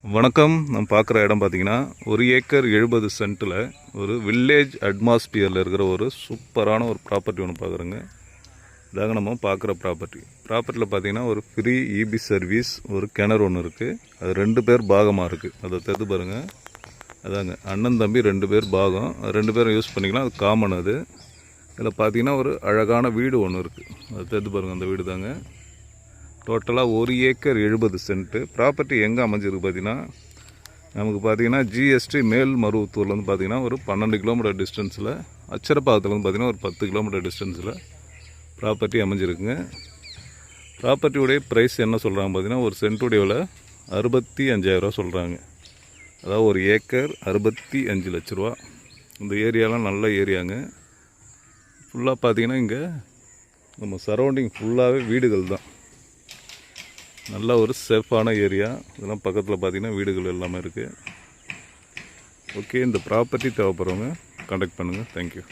வணக்கம். நம்ம பார்க்குற இடம் பார்த்தீங்கன்னா 1 ஏக்கர் 70 சென்ட்டில் ஒரு வில்லேஜ் அட்மாஸ்பியரில் இருக்கிற ஒரு சூப்பரான ஒரு ப்ராப்பர்ட்டி ஒன்று பார்க்குறோங்க. இதாங்க நம்ம பார்க்குற ப்ராப்பர்ட்டியில் பார்த்தீங்கன்னா ஒரு ஃப்ரீ இபி சர்வீஸ், ஒரு கிணறு ஒன்று இருக்குது. அது 2 பேர் பாகமாக இருக்குது. அதை தெது பாருங்கள். அதாங்க அண்ணன் தம்பி 2 பேர் பாகம், 2 பேரும் யூஸ் பண்ணிக்கலாம். அது காமன். அது இதில் பார்த்தீங்கன்னா ஒரு அழகான வீடு ஒன்று இருக்குது. அதை தெது பாருங்கள். அந்த வீடு தாங்க. டோட்டலாக 1 ஏக்கர் 70 சென்ட்டு. ப்ராப்பர்ட்டி எங்கே அமைஞ்சிருக்கு பார்த்தீங்கன்னா, நமக்கு பார்த்தீங்கன்னா ஜிஎஸ்டி மேல்மருவத்தூர்லேருந்து பார்த்தீங்கன்னா ஒரு 12 கிலோமீட்டர் டிஸ்டன்ஸில், அச்சரப்பாக்கத்துலேருந்து பார்த்தீங்கன்னா ஒரு 10 கிலோமீட்டர் டிஸ்டன்ஸில் ப்ராப்பர்ட்டி அமைஞ்சிருக்குங்க. ப்ராப்பர்ட்டியுடைய ப்ரைஸ் என்ன சொல்கிறாங்க பார்த்தீங்கன்னா, ஒரு சென்ட்டுடைய விலை 65,000 சொல்கிறாங்க. அதாவது 1 ஏக்கர் 65 லட்ச ரூபா. இந்த ஏரியாலாம் நல்ல ஏரியாங்க. ஃபுல்லாக பார்த்தீங்கன்னா இங்கே நம்ம சரௌண்டிங் ஃபுல்லாகவே வீடுகள் தான். நல்ல ஒரு சேஃபான ஏரியா. இதெல்லாம் பக்கத்தில் பார்த்தீங்கன்னா வீடுகள் எல்லாமே இருக்குது. ஓகே, இந்த ப்ராப்பர்ட்டி தேவைப்படுறவங்க கான்டாக்ட் பண்ணுங்கள். தேங்க்யூ.